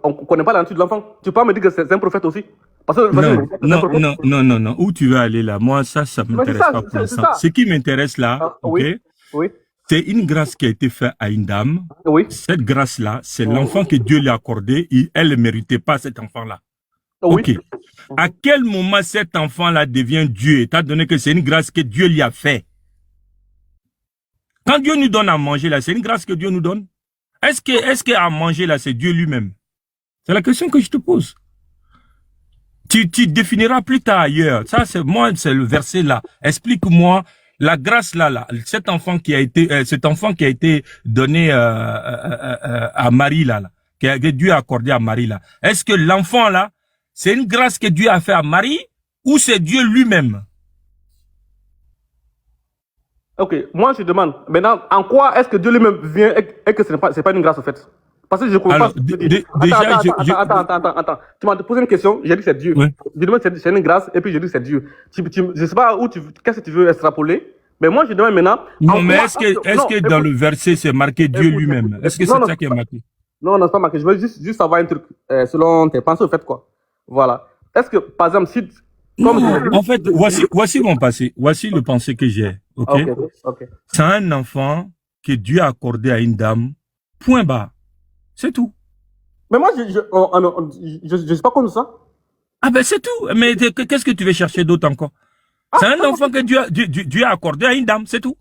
on ne connaît pas la nature de l'enfant. Tu peux me dire que c'est un prophète aussi. Parce que, non. Où tu veux aller là? Moi, ça m'intéresse pas pour l'instant. Ce qui m'intéresse là, ok? Oui, oui. C'est une grâce qui a été faite à une dame. Oui. Cette grâce-là, c'est l'enfant que Dieu lui a accordé. Elle ne méritait pas cet enfant-là. Oui. Ok. À quel moment cet enfant-là devient Dieu, étant donné que c'est une grâce que Dieu lui a fait? Quand Dieu nous donne à manger là, c'est une grâce que Dieu nous donne. Est-ce qu'à manger là, c'est Dieu lui-même? C'est la question que je te pose. Tu définiras plus tard ailleurs. Ça, c'est le verset là. Explique-moi la grâce là, cet enfant qui a été donné à Marie là, que Dieu a accordé à Marie là. Est-ce que l'enfant là, c'est une grâce que Dieu a fait à Marie ou c'est Dieu lui-même? Ok, moi je demande, maintenant, en quoi est-ce que Dieu lui-même vient et que ce n'est pas une grâce au fait? Parce que je ne comprends pas. Attends. Tu m'as posé une question, j'ai dit que c'est Dieu. Oui. Je demande si c'est une grâce et puis j'ai dit que c'est Dieu. Je ne sais pas qu'est-ce que tu veux extrapoler, mais moi je demande maintenant. Non, mais est-ce que dans le verset c'est marqué Dieu lui-même? Est-ce que c'est ça qui est marqué? Non, c'est pas marqué. Je veux juste savoir un truc selon tes pensées au fait quoi. Voilà. Est-ce que par exemple si en fait, voici mon passé. Voici le pensée que j'ai. Ok. C'est un enfant que Dieu a accordé à une dame. Point barre. C'est tout. Mais moi, je suis pas contre ça. Ah ben c'est tout. Mais qu'est-ce que tu veux chercher d'autre encore? C'est un enfant que Dieu a accordé à une dame, c'est tout.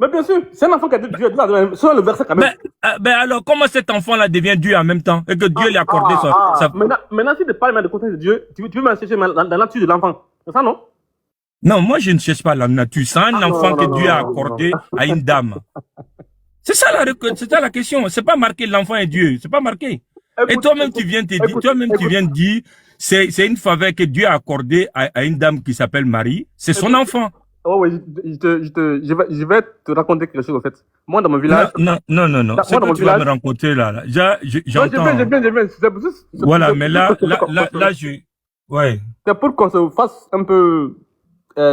Mais bien sûr, c'est un enfant que Dieu a accordé. Selon le verset quand même. Ben alors, comment cet enfant-là devient Dieu en même temps et que Dieu lui a accordé ça? Maintenant, si tu parles de contexte de Dieu, tu veux me chercher dans la nature de l'enfant. C'est ça, non? Non, moi je ne cherche pas la nature. C'est un enfant que Dieu a accordé à une dame. C'est ça la question. C'est pas marqué l'enfant est Dieu. C'est pas marqué. Et toi-même tu viens de dire, c'est une faveur que Dieu a accordée à une dame qui s'appelle Marie. C'est son enfant. Oh oui, je vais te raconter quelque chose en fait. Moi dans mon village. Non. C'est que tu vas me rencontrer là. J'entends. Je viens. Voilà, mais là, ouais. C'est pour qu'on se fasse un peu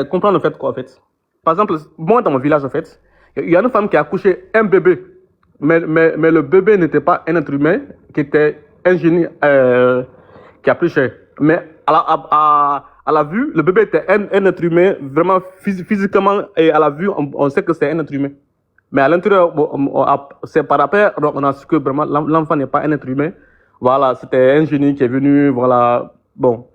comprendre le fait quoi en fait. Par exemple, moi dans mon village en fait, il y a une femme qui a accouché un bébé, mais le bébé n'était pas un être humain, qui était un génie qui a pris cher. Mais à la vue, le bébé était un être humain, vraiment physiquement, et à la vue, on sait que c'est un être humain. Mais à l'intérieur, c'est par après, on a su que vraiment l'enfant n'est pas un être humain. Voilà, c'était un génie qui est venu, voilà, bon,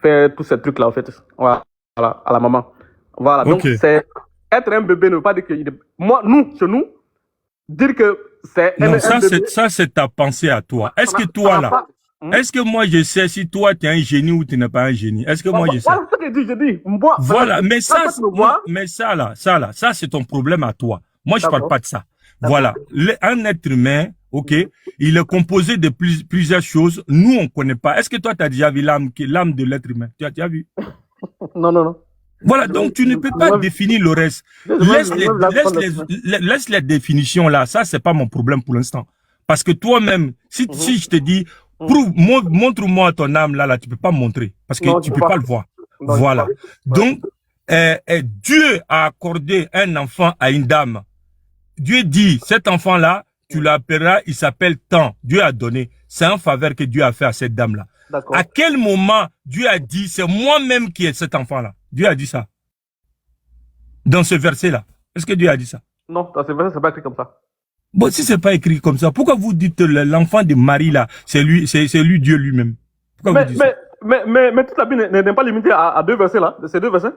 faire tous ces trucs-là, en fait. Voilà, à la maman. Voilà, donc c'est être un bébé ne veut pas dire que. Moi, chez nous, dire que c'est un bébé. Ça, c'est ta pensée à toi. Est-ce que toi, là, est-ce que moi, je sais si toi, tu es un génie ou tu n'es pas un génie? Est-ce que moi, je sais? Voilà ce que je dis. Moi, voilà, mais ça, c'est ton problème à toi. Moi, je parle pas de ça. Voilà. Un être humain, ok, il est composé de plusieurs choses. Nous, on connaît pas. Est-ce que toi, tu as déjà vu l'âme de l'être humain? Tu as déjà vu? Non. Voilà, donc tu ne peux pas définir le reste. Laisse les définitions là. Ça, c'est pas mon problème pour l'instant. Parce que toi-même, si je te dis, montre-moi ton âme là, tu peux pas me montrer. Parce que tu peux pas le voir. Voilà. Donc, Dieu a accordé un enfant à une dame. Dieu dit, cet enfant-là, tu l'appelleras, il s'appelle tant. Dieu a donné. C'est un faveur que Dieu a fait à cette dame-là. À quel moment Dieu a dit, c'est moi-même qui ai cet enfant-là? Dieu a dit ça. Dans ce verset-là. Est-ce que Dieu a dit ça? Non, dans ce verset, c'est pas écrit comme ça. Bon, si c'est pas écrit comme ça, pourquoi vous dites l'enfant de Marie là, c'est lui Dieu lui-même? Pourquoi vous dites ça? Mais toute la Bible n'est pas limitée à deux versets là, ces deux versets?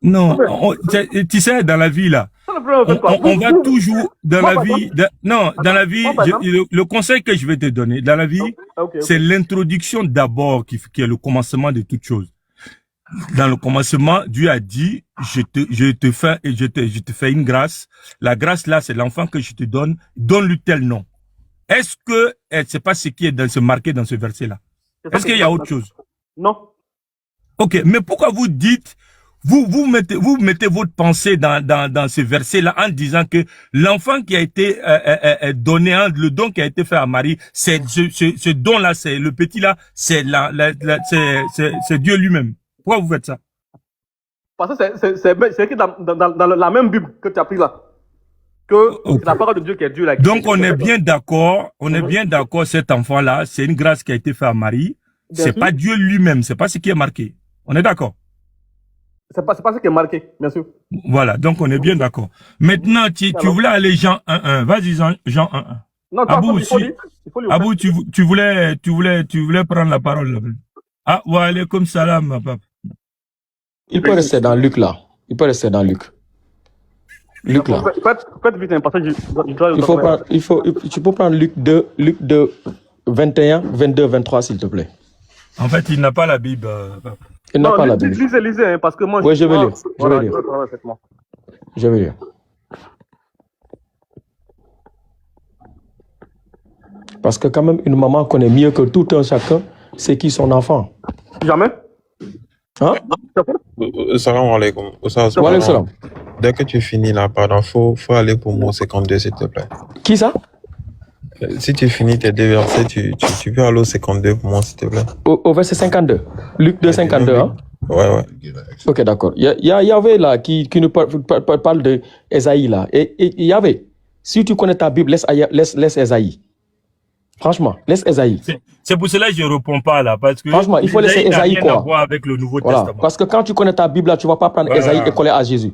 Non, tu sais, dans la vie là, on va toujours, dans la vie, dans la vie, le conseil que je vais te donner, dans la vie, c'est l'introduction d'abord qui est le commencement de toute chose. Dans le commencement, Dieu a dit, je te fais une grâce. La grâce là, c'est l'enfant que je te donne. Donne-lui tel nom. Est-ce que c'est pas ce qui est marqué dans ce verset là? Est-ce qu'il y a autre chose? Non. Ok, mais pourquoi vous dites, vous mettez votre pensée dans ce verset là en disant que l'enfant qui a été donné, le don qui a été fait à Marie, c'est ce don là, c'est le petit là, c'est Dieu lui-même. Pourquoi vous faites ça? Parce que c'est écrit dans la même Bible que tu as pris là. que c'est la parole de Dieu qui est Dieu là. Donc on est bien d'accord, cet enfant-là, c'est une grâce qui a été faite à Marie. C'est pas Dieu lui-même, c'est pas ce qui est marqué. On est d'accord? C'est pas ce qui est marqué, bien sûr. Voilà, donc on est bien d'accord. Maintenant, tu voulais aller Jean 1.1. Vas-y, Jean 1.1. Non, Abou, il faut lire. Abou, tu voulais prendre la parole là. Ah, wa alaykoum salam, ma papa. Il peut rester dans Luc là. Il peut rester dans Luc. Luc là. Faites vite, parce que tu peux prendre Luc 2, 21, 22, 23, s'il te plaît. En fait, il n'a pas la Bible. Il n'a pas la Bible. Lisez, hein, parce que moi... Oui, je vais lire. Je vais lire. Parce que quand même, une maman connaît mieux que tout un chacun c'est qui son enfant. Jamais. Hein? Salam alaikum. Wa alaikum salam. Dès que tu finis là, pardon, faut aller pour mot 52, s'il te plaît. Qui ça? Si tu finis tes deux versets, tu peux aller au 52 pour moi, s'il te plaît. Au verset 52. Luc 2, 52, hein? Ouais. Ok, d'accord. Il y avait là qui nous parle de Esaïe là. Et il y avait. Si tu connais ta Bible, laisse Esaïe. Franchement, laisse Esaïe. C'est pour cela que je ne réponds pas là. Parce que franchement, il faut laisser Esaïe quoi. À voir avec le Nouveau Testament. Parce que quand tu connais ta Bible là, tu ne vas pas prendre Esaïe et coller à Jésus.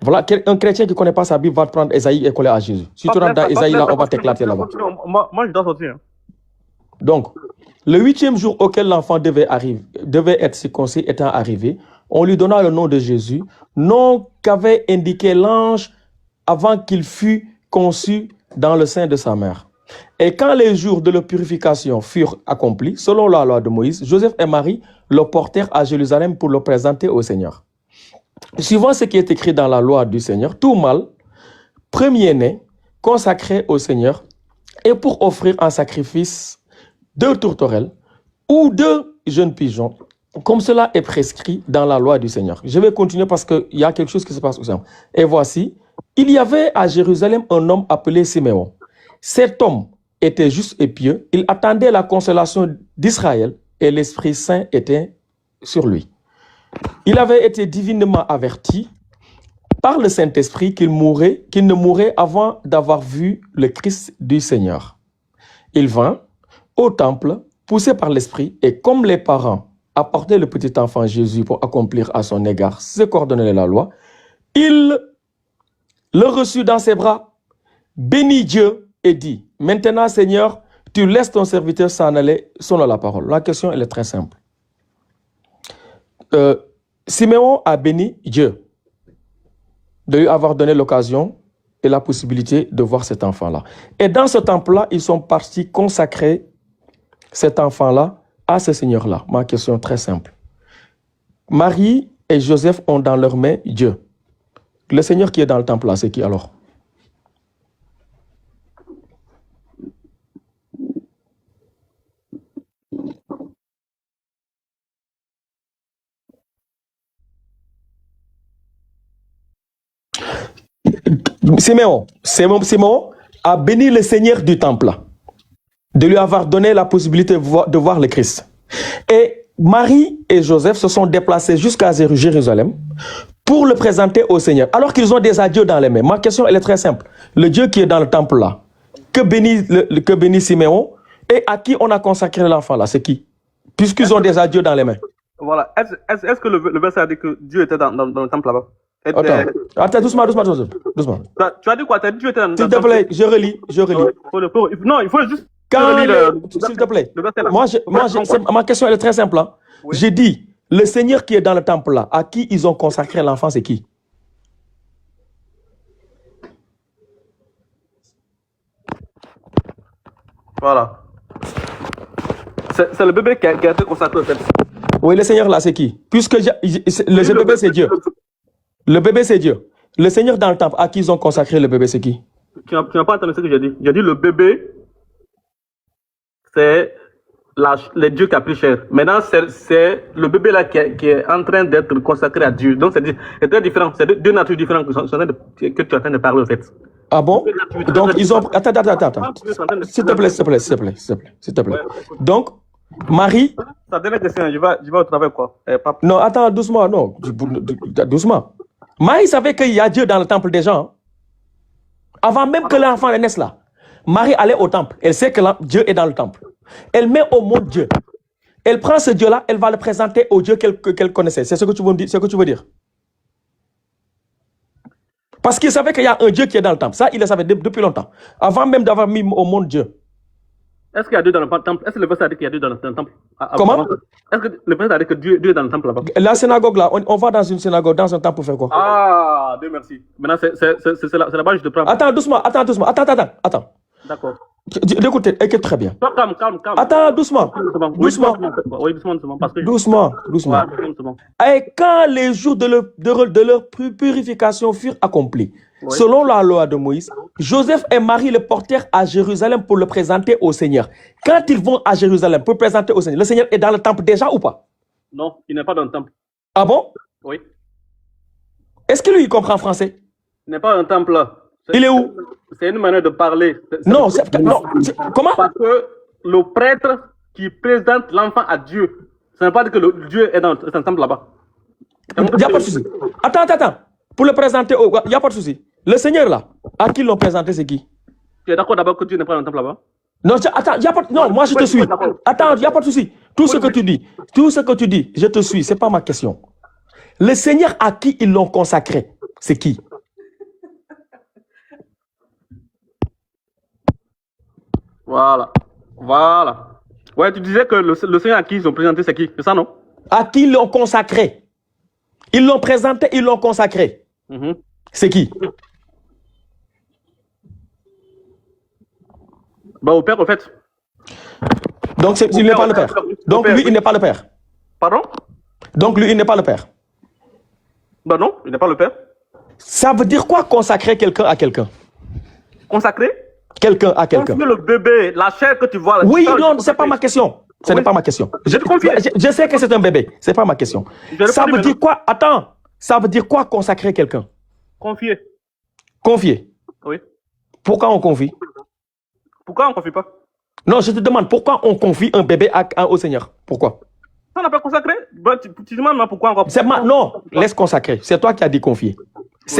Voilà, un chrétien qui ne connaît pas sa Bible va prendre Esaïe et coller à Jésus. Si tu rentres dans Esaïe là, on va t'éclater là-bas. Moi, je dois sortir. Donc, le 8e jour auquel l'enfant devait être circoncis étant arrivé, on lui donna le nom de Jésus, nom qu'avait indiqué l'ange avant qu'il fût conçu dans le sein de sa mère. Et quand les jours de la purification furent accomplis, selon la loi de Moïse, Joseph et Marie le portèrent à Jérusalem pour le présenter au Seigneur. Suivant ce qui est écrit dans la loi du Seigneur, tout mâle, premier-né, consacré au Seigneur, et pour offrir en sacrifice 2 tourterelles ou 2 jeunes pigeons, comme cela est prescrit dans la loi du Seigneur. Je vais continuer parce qu'il y a quelque chose qui se passe aussi. Et voici, il y avait à Jérusalem un homme appelé Siméon. Cet homme était juste et pieux, il attendait la consolation d'Israël et l'Esprit Saint était sur lui. Il avait été divinement averti par le Saint-Esprit qu'il ne mourrait avant d'avoir vu le Christ du Seigneur. Il vint au temple, poussé par l'Esprit, et comme les parents apportaient le petit enfant Jésus pour accomplir à son égard ce qu'ordonnait la loi, il le reçut dans ses bras, bénit Dieu et dit, « Maintenant, Seigneur, tu laisses ton serviteur s'en aller selon la parole. » La question, elle est très simple. Siméon a béni Dieu de lui avoir donné l'occasion et la possibilité de voir cet enfant-là. Et dans ce temple-là, ils sont partis consacrer cet enfant-là à ce Seigneur-là. Ma question est très simple. Marie et Joseph ont dans leurs mains Dieu. Le Seigneur qui est dans le temple-là, c'est qui alors? Siméon a béni le Seigneur du temple, de lui avoir donné la possibilité de voir le Christ. Et Marie et Joseph se sont déplacés jusqu'à Jérusalem pour le présenter au Seigneur, alors qu'ils ont déjà Dieu dans les mains. Ma question, elle est très simple. Le Dieu qui est dans le temple là, que bénit Siméon et à qui on a consacré l'enfant là, c'est qui? Puisqu'ils ont déjà Dieu dans les mains. Voilà. Est-ce que le verset a dit que Dieu était dans le temple là-bas? Attends, doucement. Tu as dit quoi? Tu as dit Dieu était dans le temple. S'il te plaît, je relis. Non, il faut juste... S'il te plaît, ma question elle est très simple. Hein. Oui. J'ai dit, le Seigneur qui est dans le temple là, à qui ils ont consacré l'enfant, c'est qui? Voilà. C'est le bébé qui a été consacré au fait. Oui, le Seigneur là, c'est qui? Puisque le bébé c'est Dieu. Le bébé c'est Dieu. Le Seigneur dans le temple, à qui ils ont consacré le bébé, c'est qui? Tu n'as pas entendu ce que j'ai dit. J'ai dit le bébé, c'est le Dieu qui a pris chair. Maintenant, c'est le bébé là qui est en train d'être consacré à Dieu. Donc, c'est très différent. C'est deux natures différentes que tu es en train de parler, en fait. Ah bon? Donc, ils ont... Attends. S'il te plaît. Donc, Marie... Ça dernière question, je vais au travail, quoi. Non, attends, doucement, non. Doucement. Marie savait qu'il y a Dieu dans le temple des gens. Avant même que l'enfant naisse là, Marie allait au temple. Elle sait que Dieu est dans le temple. Elle met au monde Dieu. Elle prend ce Dieu-là, elle va le présenter au Dieu qu'elle connaissait. C'est ce que tu veux dire, ce que tu veux dire. Parce qu'il savait qu'il y a un Dieu qui est dans le temple. Ça, il le savait depuis longtemps. Avant même d'avoir mis au monde Dieu. Est-ce qu'il y a Dieu dans le temple? Est-ce que le verset a dit qu'il y a Dieu dans le temple? Comment? Est-ce que le verset a dit que Dieu est dans le temple là-bas? La synagogue là, on va dans une synagogue, dans un temple pour faire quoi? Ah, Dieu merci. Maintenant, c'est là-bas que je te prends. Attends, doucement. Attends. D'accord. Écoutez, écoute très bien. Calme. Attends, doucement. Oui, doucement. Parce que Doucement. Ouais, Et quand les jours de leur purification furent accomplis, oui. selon la loi de Moïse, Joseph et Marie le portèrent à Jérusalem pour le présenter au Seigneur. Quand ils vont à Jérusalem pour le présenter au Seigneur, le Seigneur est dans le temple déjà ou pas? Non, il n'est pas dans le temple. Ah bon? Oui. Est-ce que lui, il comprend français? Il n'est pas dans le temple là. Il est où? C'est une manière de parler. Non, comment? Parce que le prêtre qui présente l'enfant à Dieu, ça ne veut pas dire que le Dieu est dans le temple là-bas. Il n'y a pas de souci. Attends. Pour le présenter, il n'y a pas de souci. Le Seigneur là, à qui l'ont présenté, c'est qui? Tu es d'accord d'abord que Dieu n'est pas dans le temple là-bas? Non, attends, non, moi je te suis. Attends, il n'y a pas de souci. Tout ce que tu dis, je te suis, ce n'est pas ma question. Le Seigneur à qui ils l'ont consacré, c'est qui? Voilà. Ouais, tu disais que le Seigneur à qui ils ont présenté, c'est qui? C'est ça, non? À qui ils l'ont consacré? Ils l'ont présenté, ils l'ont consacré. C'est qui? Bah, au Père, au fait. Donc, il n'est pas le Père. Donc, lui, il n'est pas le Père. Pardon? Donc, lui, il n'est pas le Père. Bah non, il n'est pas le Père. Ça veut dire quoi consacrer quelqu'un à quelqu'un? Consacrer? Quelqu'un à quelqu'un. Confier le bébé, la chair que tu vois là. Oui, non, ce n'est pas ma question. Ce n'est pas ma question. Je sais que c'est un bébé. Ce n'est pas ma question. Ça veut dire quoi? Attends. Ça veut dire quoi consacrer quelqu'un? Confier. Confier. Oui. Pourquoi on confie? Pourquoi on ne confie pas? Non, je te demande pourquoi on confie un bébé au Seigneur? Pourquoi? Ça n'a pas consacré? Bah, tu demandes moi pourquoi encore? Non, laisse consacrer. C'est toi qui as dit confier.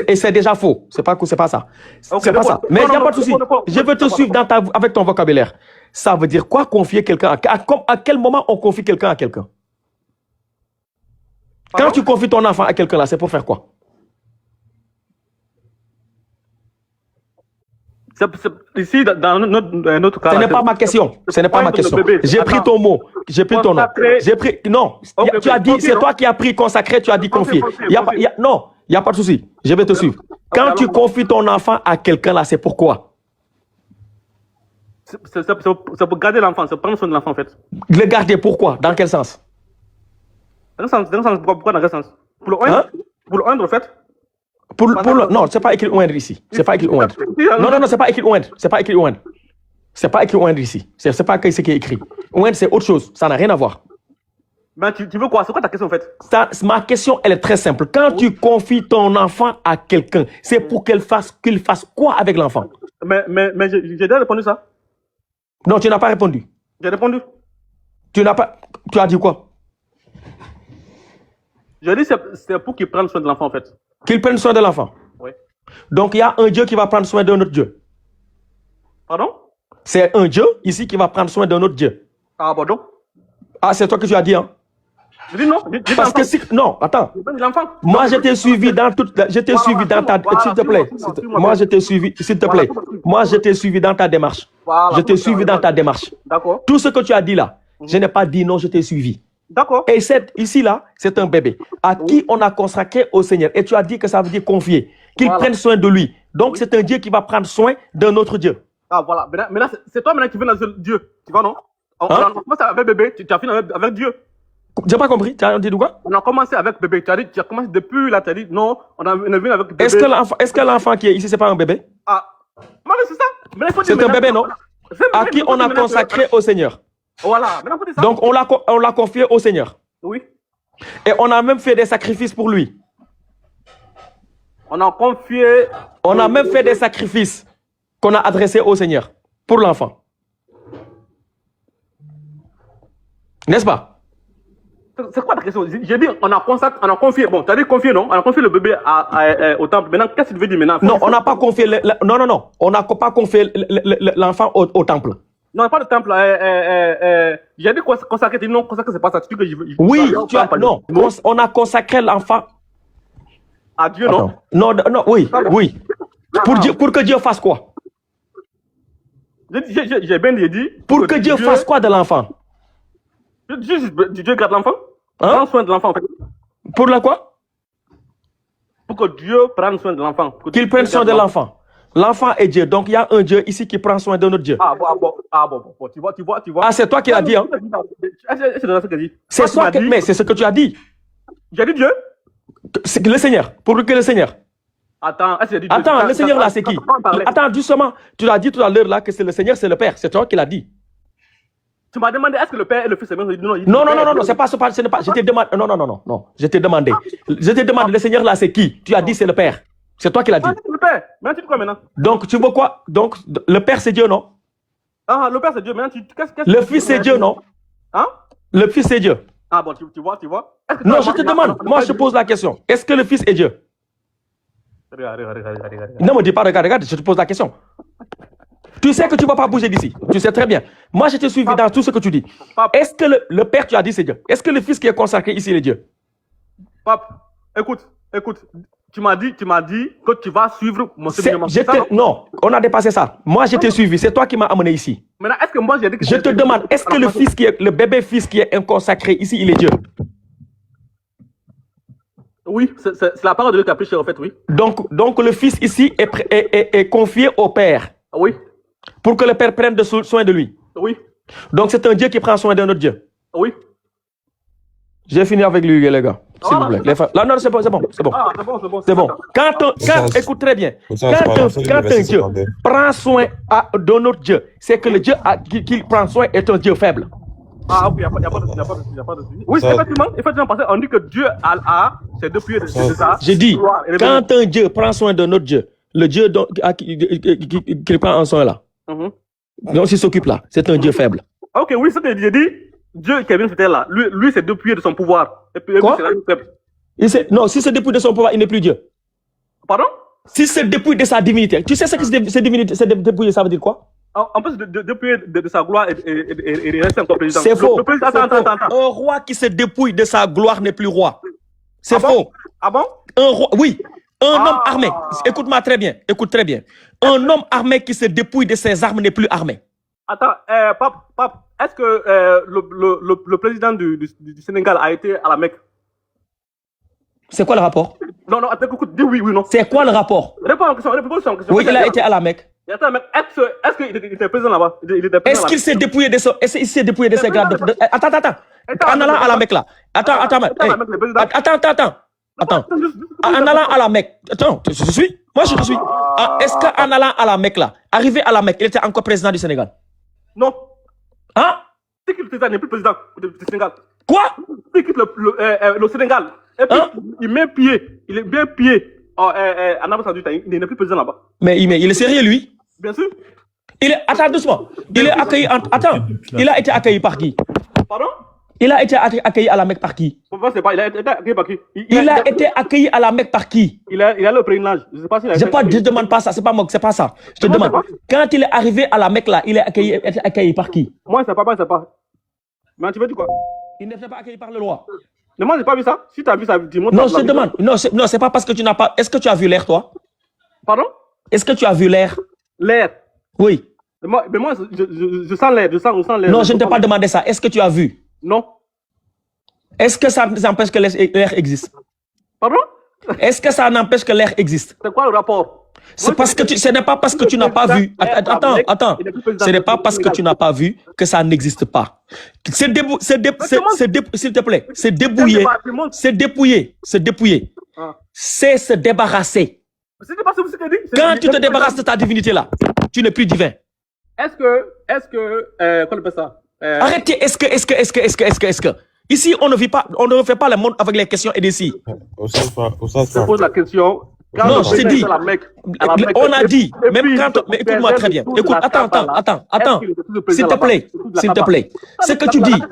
Et c'est déjà faux. C'est pas ça. C'est pas ça. Mais il n'y a pas de souci. Je veux te suivre avec ton vocabulaire. Ça veut dire quoi confier quelqu'un à quel moment on confie quelqu'un à quelqu'un? Quand tu confies ton enfant à quelqu'un là, c'est pour faire quoi? Ici, dans notre cas. Ce n'est pas ma question. Ce n'est pas ma question. J'ai pris ton mot. J'ai pris ton nom. Non. Tu as dit, c'est toi qui as pris consacré, tu as dit confier. Non, il n'y a pas de souci. Je vais te suivre. Quand tu confies ton enfant à quelqu'un là, c'est pourquoi? C'est pour garder l'enfant, c'est prendre soin de l'enfant en fait. Le garder, pourquoi? Dans quel sens? Dans quel sens? Pourquoi dans quel sens? Pour le oindre? Pour le oindre en fait? Non, c'est pas écrit oindre ici. C'est pas écrit oindre. Non, c'est pas écrit oindre. C'est pas écrit oindre. C'est pas écrit oindre ici. C'est pas ce qui est écrit. Oindre, c'est autre chose. Ça n'a rien à voir. Ben, tu veux quoi? C'est quoi ta question en fait? Ma question, elle est très simple. Quand tu confies ton enfant à quelqu'un, c'est pour qu'il fasse quoi avec l'enfant? Mais j'ai déjà répondu ça. Non, tu n'as pas répondu. J'ai répondu. Tu as dit quoi? Je dis c'est pour qu'il prenne soin de l'enfant en fait. Qu'il prenne soin de l'enfant? Oui. Donc il y a un Dieu qui va prendre soin d'un autre Dieu. Pardon? C'est un Dieu ici qui va prendre soin d'un autre Dieu. Ah, pardon? Ah, c'est toi que tu as dit, hein? Je dis non. Parce que non, attends. Moi, je t'ai suivi dans toute. Je t'ai suivi dans ta. S'il te plaît. Moi, je t'ai suivi. S'il te plaît. Moi, je t'ai suivi dans ta démarche. Je t'ai suivi dans ta démarche. D'accord. Tout ce que tu as dit là, je n'ai pas dit non, je t'ai suivi. D'accord. Et ici là, c'est un bébé à qui on a consacré au Seigneur. Et tu as dit que ça veut dire confier, qu'il prenne soin de lui. Donc, c'est un Dieu qui va prendre soin d'un autre Dieu. Ah, voilà. Maintenant, c'est toi maintenant qui viens dans Dieu. Tu vois, non? On a commencé avec bébé, tu as fini avec Dieu. J'ai pas compris. Tu as dit quoi? On a commencé avec bébé. Tu as commencé depuis là, tu as dit non, on est venu avec bébé. Est-ce que l'enfant qui est ici, c'est pas un bébé? Ah, mais c'est ça. C'est un bébé, non? À qui on a consacré au Seigneur. Voilà. Donc, on l'a confié au Seigneur. Oui. Et on a même fait des sacrifices pour lui. On a même fait des sacrifices qu'on a adressés au Seigneur pour l'enfant. N'est-ce pas? C'est quoi ta question? J'ai dit, on a confié, bon, tu as dit confié, non? On a confié le bébé au temple. Maintenant, qu'est-ce que tu veux dire maintenant? Non, on n'a pas confié, non, on n'a pas confié l'enfant au temple. Non, pas de temple. J'ai dit consacré, tu dis non, consacré, c'est pas ça. Tu dis que je veux. Oui, non, on a consacré l'enfant. À Dieu, non? Non, oui. Pour que Dieu fasse quoi? J'ai bien dit. Pour que Dieu fasse quoi de l'enfant? Dieu garde l'enfant? Hein? Prends soin de l'enfant, en fait. Pour la quoi? Pour que Dieu prenne soin de l'enfant. Qu'il prenne soin de l'enfant. L'enfant est Dieu. Donc, il y a un Dieu ici qui prend soin de notre Dieu. Bon. Tu vois. Ah, c'est toi qui l'as dit, hein? C'est toi qui... Mais c'est ce que tu as dit. J'ai dit Dieu? C'est le Seigneur. Pour que le Seigneur. Attends, le Seigneur là, c'est qui? Attends, justement, tu l'as dit tout à l'heure là que c'est le Seigneur, c'est le Père. C'est toi qui l'as dit. Tu m'as demandé est-ce que le Père et le Fils c'est même. Non, c'est pas, ce n'est pas. Je t'ai demandé. Non. Je t'ai demandé. Le Seigneur là, c'est qui? Tu as dit c'est le Père. C'est toi qui l'as dit. C'est le Père. Maintenant, tu dis quoi maintenant? Donc, tu veux quoi? Donc, le Père c'est Dieu, non? Ah, le Père c'est Dieu. Maintenant, le Fils c'est Dieu, non? Hein? Le Fils c'est Dieu. Ah bon, tu vois. Non, je te demande. Moi, je te pose la question. Est-ce que le Fils est Dieu? Regarde. Ne me dis pas regarde, je te pose la question. Tu sais que tu ne vas pas bouger d'ici. Tu sais très bien. Moi, je te suis dans tout ce que tu dis. Est-ce que le Père, tu as dit, c'est Dieu? Est-ce que le Fils qui est consacré ici, est Dieu? Pape, écoute. Tu m'as dit que tu vas suivre mon enseignement. Non, on a dépassé ça. Moi, je t'ai suivi. C'est toi qui m'as amené ici. Maintenant, est-ce que moi, j'ai dit que... Je te demande, est-ce que le bébé fils qui est inconsacré ici, il est Dieu? Oui, c'est la parole de Dieu qui a prêché, en fait, oui. Donc le Fils ici est confié au Père. Oui. Pour que le Père prenne soin de lui. Oui. Donc c'est un Dieu qui prend soin d'un autre Dieu. Oui. J'ai fini avec lui, les gars. S'il vous plaît. Là, non, c'est bon. Ah, c'est bon. Écoute très bien. Quand un Dieu prend soin d'un autre Dieu, c'est que le Dieu qu'il prend soin est un Dieu faible. Ah, ok, il n'y a pas de souci. Oui, effectivement, parce qu'on dit que Dieu a ses deux pieds de ça. J'ai dit, quand un Dieu prend soin d'un autre Dieu, le Dieu qu'il prend en soin là, donc s'il s'occupe là, c'est un Dieu faible. Ok, oui, c'est ce que j'ai dit. Dieu qui est venu sur terre là, lui c'est deux pieds de son pouvoir. Quoi? Non, si c'est dépouillé de son pouvoir, il n'est plus Dieu. Pardon? Si c'est dépouillé de sa divinité. Tu sais ce que c'est dépouillé, ça veut dire quoi? En plus de sa gloire et reste encore président. C'est faux. Attends. Un roi qui se dépouille de sa gloire n'est plus roi. C'est faux. Ah bon? Un roi, oui. Un homme armé. Écoute-moi très bien. Écoute très bien. Un homme armé qui se dépouille de ses armes n'est plus armé. Attends, Pape, est-ce que le président du Sénégal a été à la Mecque? C'est quoi le rapport? Non, attends, écoute, dis oui ou non. C'est quoi le rapport? Réponds à la question. Oui, il a été à la Mecque. Attends, mais est-ce qu'il était présent là-bas? Est-ce qu'il s'est dépouillé de ses grades? Attends. En allant à la Mecque là. Attends. En allant à la Mecque. Attends, je te suis. Moi, je te suis. Est-ce qu'en allant à la Mecque là, arrivé à la Mecque, il était encore président du Sénégal? Non. Hein? C'est qu'il n'est plus président du Sénégal. Quoi? Il quitte le Sénégal. Et puis, il est bien pied en Arabie Saoudite. Il n'est plus président là-bas. Mais il est sérieux, lui? Bien sûr. Attends, doucement. Il est accueilli. Il a été accueilli par qui? Pardon? Il a été accueilli à la Mecque par qui? Il a été accueilli par qui? Il a été accueilli à la Mecque par qui? Il a le pèlerinage. Je ne sais pas s'il a je ne demande pas ça, c'est pas moi, c'est pas ça. Je te demande. Quand il est arrivé à la Mecque là, il est accueilli par qui? Moi, je ne sais pas. Mais tu veux dire quoi? Il n'était pas accueilli par le roi. Mais moi, je n'ai pas vu ça. Si tu as vu ça, dis-moi. Non, je te demande. Non, c'est pas parce que tu n'as pas. Est-ce que tu as vu l'air, toi? Pardon? Est-ce que tu as vu l'air? L'air? Oui. Mais moi, je sens l'air. Je sens l'air. Non, je ne t'ai pas demandé ça. Est-ce que tu as vu? Non. Est-ce que ça empêche que l'air existe? Pardon? Est-ce que ça n'empêche que l'air existe? C'est quoi le rapport? Ce n'est pas parce que tu n'as pas vu. Attends. Ce n'est pas parce que tu n'as pas vu que ça n'existe pas. S'il te plaît, c'est dépouiller. C'est se débarrasser. Quand tu te débarrasses de ta divinité là, tu n'es plus divin. Est-ce que, qu'on appelle ça? Arrêtez, est-ce que. Ici, on ne fait pas le monde avec les questions et des si. Je pose la question. Non, je t'ai dit. On a dit, même quand. Mais écoute-moi très bien. Écoute, attends. S'il te plaît. Ce que tu dis,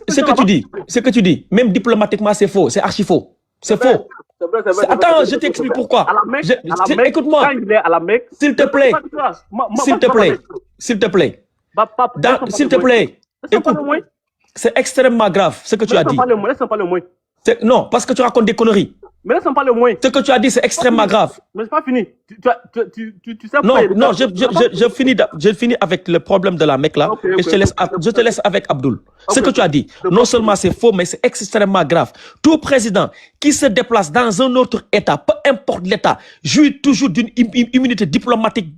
Ce que tu dis, même diplomatiquement, c'est faux, c'est archi faux. C'est faux. Attends, je t'explique pourquoi. Écoute-moi. S'il te plaît. S'il te plaît. S'il te plaît. S'il te plaît. Écoute. C'est extrêmement grave ce que tu as dit. Non, parce que tu racontes des conneries. Mais laisse-moi parler au moins. Ce que tu as dit, c'est extrêmement grave. Mais c'est pas fini. Tu sais non, je finis avec le problème de la Mecque là. Okay, et je te laisse avec Abdoul. Ce que tu as dit, non seulement c'est faux, mais c'est extrêmement grave. Tout président qui se déplace dans un autre État, peu importe l'État, jouit toujours d'une immunité diplomatique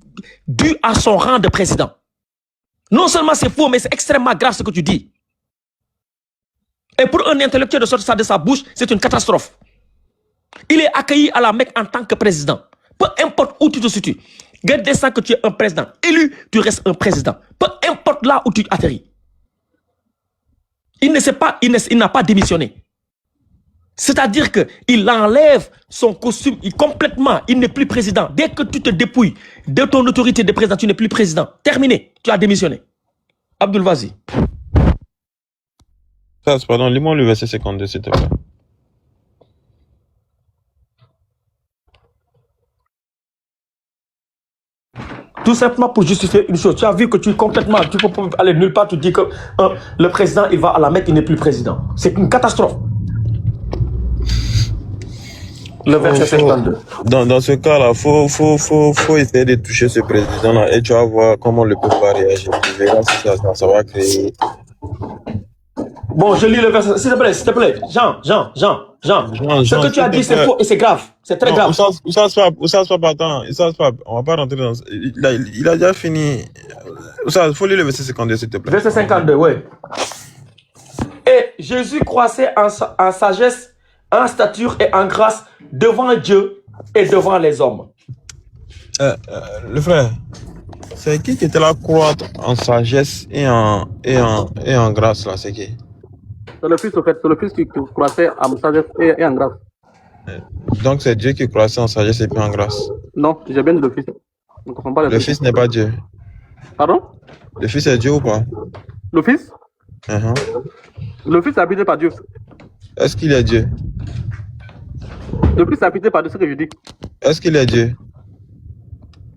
due à son rang de président. Non seulement c'est faux, mais c'est extrêmement grave ce que tu dis. Et pour un intellectuel de sortir ça de sa bouche, c'est une catastrophe. Il est accueilli à la Mecque en tant que président. Peu importe où tu te situes. Garde ça que tu es un président élu, tu restes un président. Peu importe là où tu atterris. Il n'a pas démissionné. C'est-à-dire qu'il enlève son costume complètement. Il n'est plus président. Dès que tu te dépouilles de ton autorité de président, tu n'es plus président. Terminé. Tu as démissionné. Abdoul, vas-y. Pardon, lis-moi le verset 52, s'il te plaît. Tout simplement pour justifier une chose. Tu as vu que tu peux aller nulle part, tu dis que le président, il va à la Mecque, il n'est plus président. C'est une catastrophe. Le verset 52. Dans ce cas-là, faut essayer de toucher ce président-là et tu vas voir comment le peuple va réagir. Tu verras si ça va créer... Bon, je lis le verset. S'il te plaît. Jean. Ce que tu as dit, c'est faux et c'est grave. C'est très grave. On va pas rentrer dans... Il a déjà fini. Il faut lire le verset 52, s'il te plaît. Verset 52, oui. Et Jésus croissait en sagesse, en stature et en grâce devant Dieu et devant les hommes. Le frère, c'est qui était là croître en sagesse et en grâce là? C'est qui? C'est le Fils, en fait. C'est le Fils qui croissait en sagesse et en grâce. Donc c'est Dieu qui croissait en sagesse et puis en grâce? Non, j'ai bien dit le Fils. On comprend pas le Fils n'est pas Dieu. Pardon? Le Fils est Dieu ou pas? Le Fils? Le Fils est habité par Dieu. Est-ce qu'il est Dieu? Le Fils est habité par Dieu, c'est ce que je dis. Est-ce qu'il est Dieu?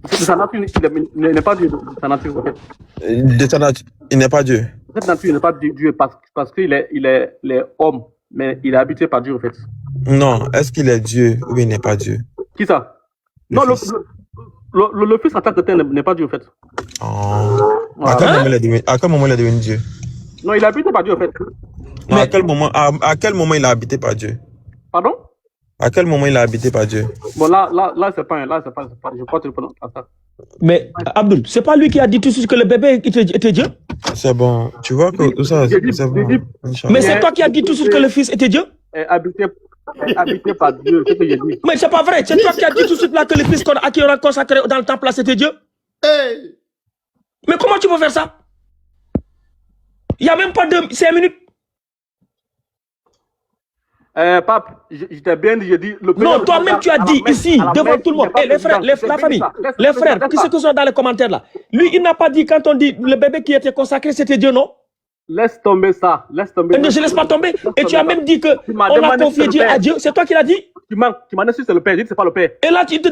De sa nature, il n'est pas Dieu. De sa nature, en fait. De sa nature, il n'est pas Dieu. De cette nature, il n'est pas Dieu parce qu'il est homme, mais il est habité par Dieu, en fait. Non, est-ce qu'il est Dieu ou il n'est pas Dieu? Qui ça? Non, le Fils en tant que tel n'est pas Dieu, en fait. Oh. À quel moment il est devenu Dieu? Non, il est habité par Dieu, en fait. Non, à quel moment il a habité par Dieu? Pardon? À quel moment il a habité par Dieu? Bon, là, c'est pas, je crois que tu peux à ça. Mais, Abdoul, c'est pas lui qui a dit tout de suite que le bébé était Dieu? C'est bon, tu vois que tout ça, c'est bon. Mais c'est toi qui as dit tout de suite que le Fils était Dieu? Habité par Dieu, c'est ce que j'ai dit. Mais c'est pas vrai, c'est toi qui as dit tout de suite là que le Fils à qui on a consacré dans le temple là, c'était Dieu? Hey. Mais comment tu peux faire ça? Il n'y a même pas 5 minutes. Pape, je t'ai bien dit, j'ai dit... Non, toi-même tu as dit ici, devant tout le monde. Et les frères, la famille, les frères, qui sont dans les commentaires là. Lui, il n'a pas dit quand on dit le bébé qui était consacré, c'était Dieu, non? Laisse tomber ça, laisse tomber. Je ne laisse pas tomber. Et tu as même dit qu'on a confié Dieu à Dieu. C'est toi qui l'as dit? Tu m'as dit si c'est le Père, j'ai dit c'est pas le Père. Et là, tu te